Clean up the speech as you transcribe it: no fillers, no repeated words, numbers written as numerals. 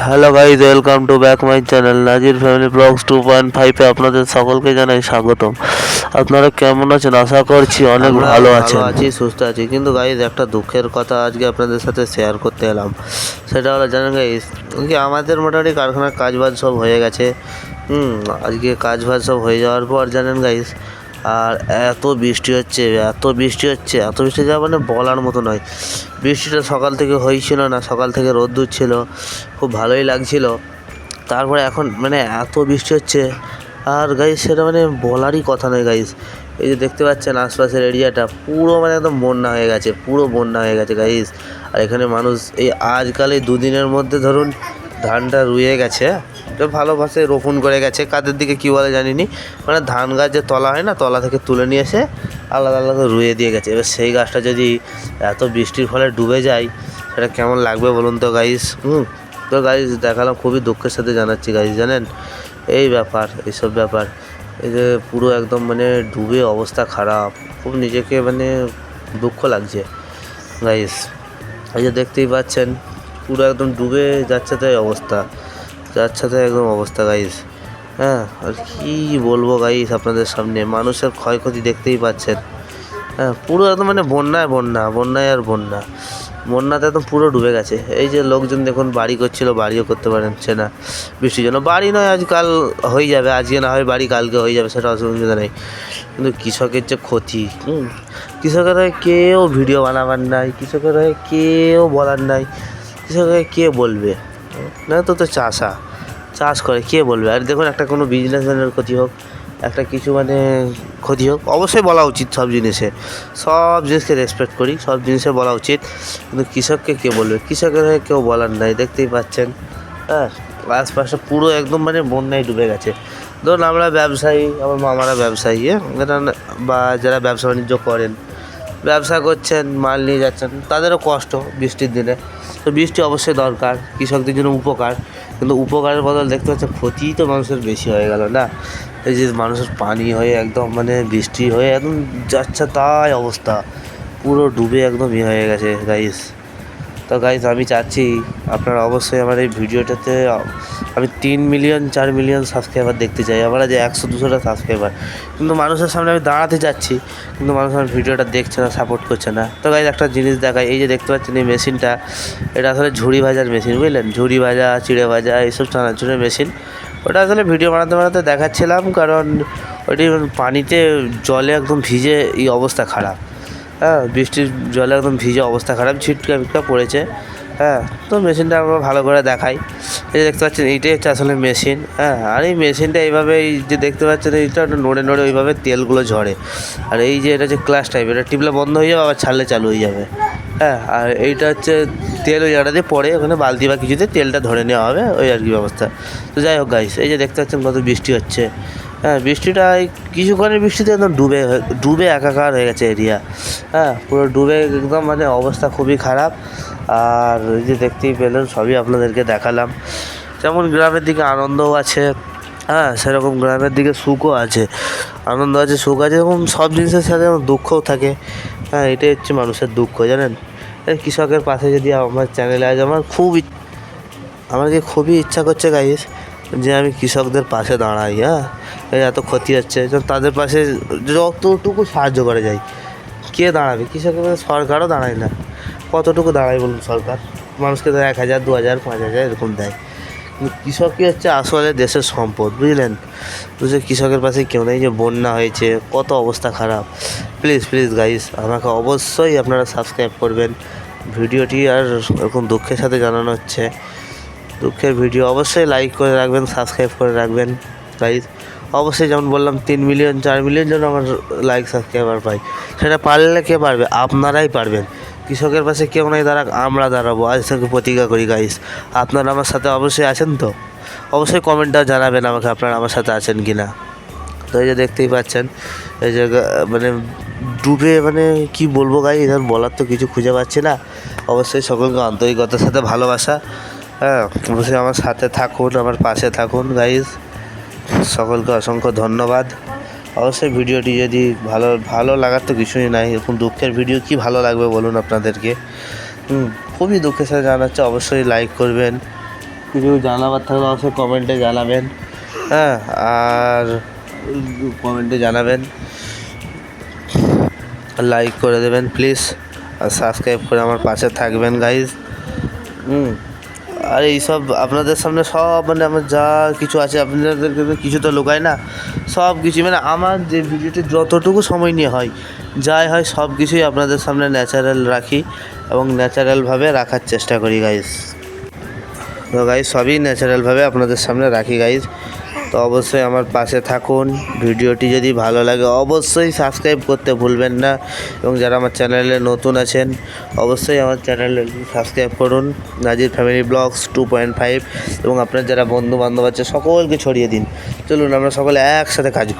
Hello guys, welcome to back my channel Nazir family blogs 2.5 আপনাদের সকলকে জানাই স্বাগতম। আপনারা কেমন আছেন? আশা করছি অনেক ভালো আছি, সুস্থ আছি। কিন্তু গাইজ, একটা দুঃখের কথা আজকে আপনাদের সাথে শেয়ার করতে এলাম। সেটা হলো, জানেন গাইজ, কি আমাদের মোটামুটি কারখানার কাজবাজ সব হয়ে গেছে। আজকে কাজবাজ সব হয়ে যাওয়ার পর জানেন গাইজ, আর এত বৃষ্টি হচ্ছে, যা মানে বলার মতো নয়। বৃষ্টিটা সকাল থেকে হয়েছিল না, সকাল থেকে রোদ্দুর ছিল, খুব ভালোই লাগছিল। তারপরে এখন মানে এত বৃষ্টি হচ্ছে, আর গাইজ সেটা মানে বলারই কথা নয় গাইজ। এই যে দেখতে পাচ্ছেন আশপাশের এরিয়াটা পুরো মানে একদম বন্যা হয়ে গেছে গাইজ। আর এখানে মানুষ এই আজকাল এই দুদিনের মধ্যে ধরুন ধানটা রুয়ে গেছে, ভালোভাবে রোপণ করে গেছে। কাদের দিকে কী বলে জানিনি, মানে ধান গাছ যে তলা হয় না, তলা থেকে তুলে নিয়ে এসে আলাদা আলাদা রুয়ে দিয়ে গেছে। এবার সেই গাছটা যদি এত বৃষ্টির ফলে ডুবে যায়, সেটা কেমন লাগবে বলুন তো গাইজ। তো গাইজ দেখালাম, খুবই দুঃখের সাথে জানাচ্ছি গাইজ, জানেন এইসব ব্যাপার এই যে পুরো একদম মানে ডুবে অবস্থা খারাপ। খুব নিজেকে মানে দুঃখ লাগছে গাইজ। এই যে দেখতেই পাচ্ছেন পুরো একদম ডুবে যাচ্ছে, তাই একদম অবস্থা গাইজ। হ্যাঁ, আর কী বলবো গাইজ আপনাদের সামনে, মানুষের ক্ষয়ক্ষতি দেখতেই পাচ্ছেন। হ্যাঁ, পুরো একদম মানে বন্যাতে একদম পুরো ডুবে গেছে। এই যে লোকজন দেখুন বাড়ি করছিল, বাড়িও করতে পারছে না বৃষ্টির জন্য। বাড়ি নয়, আজকাল হয়ে যাবে, আজকে না হয় বাড়ি কালকে হয়ে যাবে, সেটা অসুবিধা নেই। কিন্তু কৃষকের যে ক্ষতি, কৃষকের হয়ে কেউ ভিডিও বানাবার নাই, কৃষকের হয়ে কেউ বলার নাই। কৃষকের কে বলবে? না তো চাষ করে কে বলবে? আর দেখুন, একটা কোনো বিজনেসম্যানের ক্ষতি হোক, একটা কিছু মানে ক্ষতি হোক, অবশ্যই বলা উচিত। সব জিনিসকে রেসপেক্ট করি, সব জিনিসে বলা উচিত। কিন্তু কৃষককে কে বলবে? কৃষকের হয়ে কেউ বলার নাই, দেখতেই পাচ্ছেন। হ্যাঁ, আশপাশে পুরো একদম মানে বন্যায় ডুবে গেছে। ধরুন আমরা ব্যবসায়ী, আমার মামারা ব্যবসায়ী, বা যারা ব্যবসা বাণিজ্য করেন, ব্যবসা করছেন, মাল নিয়ে যাচ্ছেন, তাদেরও কষ্ট বৃষ্টির দিনে। তো বৃষ্টি অবশ্যই দরকার, কৃষকদের জন্য উপকার। কিন্তু উপকারের বদল দেখতে পাচ্ছে ক্ষতিই তো মানুষের বেশি হয়ে গেল না। এই যে মানুষের পানি হয়ে একদম মানে বৃষ্টি হয়ে একদম যাচ্ছে, তাই অবস্থা পুরো ডুবে একদম হয়ে গেছে গাইস। তো গাইস, আমি চাচ্ছি আপনারা অবশ্যই আমার এই ভিডিওটাতে, আমি 3 মিলিয়ন 4 মিলিয়ন সাবস্ক্রাইবার দেখতে চাই। আমরা যে 100-200টা সাবস্ক্রাইবার, কিন্তু মানুষের সামনে আমি দাঁড়াতে যাচ্ছি, কিন্তু মানুষ আমার ভিডিওটা দেখছে না, সাপোর্ট করছে না। তো গাইস, একটা জিনিস দেখাই, এই যে দেখতে পাচ্ছেন এই মেশিনটা, এটা আসলে ঝুড়ি ভাজার মেশিন, বুঝলেন? ঝুড়ি ভাজা, চিড়ে ভাজা, এইসব চানাচুরের মেশিন। ওটা আসলে ভিডিও বানাতে দেখাচ্ছিলাম, কারণ ওইটি পানিতে জলে একদম ভিজে এই অবস্থা খারাপ। হ্যাঁ, বৃষ্টির জলে একদম ভিজে অবস্থা খারাপ, ছিটকা পড়েছে। হ্যাঁ, তো মেশিনটা আমরা ভালো করে দেখাই। এই যে দেখতে পাচ্ছেন, এইটাই হচ্ছে আসলে মেশিন। হ্যাঁ, আর এই মেশিনটা এইভাবে, এই যে দেখতে পাচ্ছেন, এইটা নড়ে ওইভাবে তেলগুলো ঝরে। আর এই যে এটা হচ্ছে ক্লাস টাইপ, এটা টিপলে বন্ধ হয়ে যাবে, আবার ছাড়লে চালু হয়ে যাবে। হ্যাঁ, আর এইটা হচ্ছে তেল, ওই জায়গাটা দিয়ে পরে ওখানে বালতি বা কিছুতে তেলটা ধরে নেওয়া হবে, ওই আর কি ব্যবস্থা। তো যাই হোক গাইস, এই যে দেখতে পাচ্ছেন কত বৃষ্টি হচ্ছে। হ্যাঁ, বৃষ্টিটা এই কিছুক্ষণের বৃষ্টিতে একদম ডুবে একাকার হয়ে গেছে এরিয়া। হ্যাঁ, পুরো ডুবে একদম মানে অবস্থা খুবই খারাপ। আর এই যে দেখতেই পেলেন, সবই আপনাদেরকে দেখালাম। যেমন গ্রামের দিকে আনন্দও আছে, হ্যাঁ, সেরকম গ্রামের দিকে সুখও আছে, আনন্দ আছে, সুখ আছে, এরকম সব জিনিসের সাথে আমার দুঃখও থাকে। হ্যাঁ, এটাই হচ্ছে মানুষের দুঃখ, জানেন? কৃষকের পাশে যদি আমার চ্যানেলে আজ আমাকে খুবই ইচ্ছা করছে গাইস, যে আমি কৃষকদের পাশে দাঁড়াই। হ্যাঁ, এই এত ক্ষতি হচ্ছে, তাদের পাশে যতটুকু সাহায্য করা যায়। কে দাঁড়াবে? কৃষকের পাশে সরকারও দাঁড়ায় না। কতটুকু দাঁড়ায় বলুন সরকার? মানুষকে তো 1,000, 2,000, 5,000 এরকম দেয়। কিন্তু কৃষকই হচ্ছে আসলে দেশের সম্পদ, বুঝলেন? কৃষকের পাশে কেউ নেই। যে বন্যা হয়েছে, কত অবস্থা খারাপ। প্লিজ গাইস, আমাকে অবশ্যই আপনারা সাবস্ক্রাইব করবেন ভিডিওটি। আর এরকম দুঃখের সাথে জানানো হচ্ছে, দুঃখের ভিডিও অবশ্যই লাইক করে রাখবেন, সাবস্ক্রাইব করে রাখবেন গাইস। অবশ্যই যেমন বললাম, 3 মিলিয়ন 4 মিলিয়ন যেন আমার লাইক সাবস্ক্রাইবার পাই, সেটা পারলে কে পারবে? আপনারাই পারবেন। কৃষকের পাশে কেউ নাই, আমরা দাঁড়াবো, আজ থেকে প্রতিজ্ঞা করি গাইস। আপনারা আমার সাথে অবশ্যই আছেন তো? অবশ্যই কমেন্টটা জানাবেন আমাকে, আপনারা আমার সাথে আছেন কি না। তো এই যে দেখতেই পাচ্ছেন, এই যে মানে ডুবে, মানে কি বলবো গাইস, এখানে বলার তো কিছু খুঁজে পাচ্ছি না। অবশ্যই সকলকে আন্তরিকতার সাথে ভালোবাসা। হ্যাঁ, অবশ্যই আমার সাথে থাকুন, আমার পাশে থাকুন গাইস। সকলকে অসংখ্য ধন্যবাদ। অবশ্যই ভিডিওটি যদি ভালো লাগার তো কিছুই নাই, এরকম দুঃখের ভিডিও কি ভালো লাগবে বলুন আপনাদেরকে? খুবই দুঃখের সাথে জানাচ্ছে, অবশ্যই লাইক করবেন, কিছু জানাবার থাকলে অবশ্যই কমেন্টে জানাবেন। হ্যাঁ, আর কমেন্টে জানাবেন, লাইক করে দেবেন প্লিজ, আর সাবস্ক্রাইব করে আমার পাশে থাকবেন গাইজ। আর এইসব আপনাদের সামনে সব মানে আমার যা কিছু আছে আপনাদেরকে তো কিছু তো লুকায় না, সব কিছু মানে আমার যে ভিডিওতে যতটুকু সময় নিয়ে হয় যাই হয় সব কিছুই আপনাদের সামনে ন্যাচারাল রাখি এবং ন্যাচারালভাবে রাখার চেষ্টা করি গাইজ। তো গাইজ সবই ন্যাচারালভাবে আপনাদের সামনে রাখি গাইজ। তো অবশ্যই আমার পাশে থাকুন। ভিডিওটি যদি ভালো লাগে অবশ্যই সাবস্ক্রাইব করতে ভুলবেন না, এবং যারা আমার চ্যানেলে নতুন আছেন অবশ্যই আমার চ্যানেলে সাবস্ক্রাইব করুন, নাজির ফ্যামিলি ব্লগস 2.5, এবং আপনার যারা বন্ধু বান্ধব আছে সকলকে ছড়িয়ে দিন। চলুন আমরা সকলে একসাথে কাজ করি।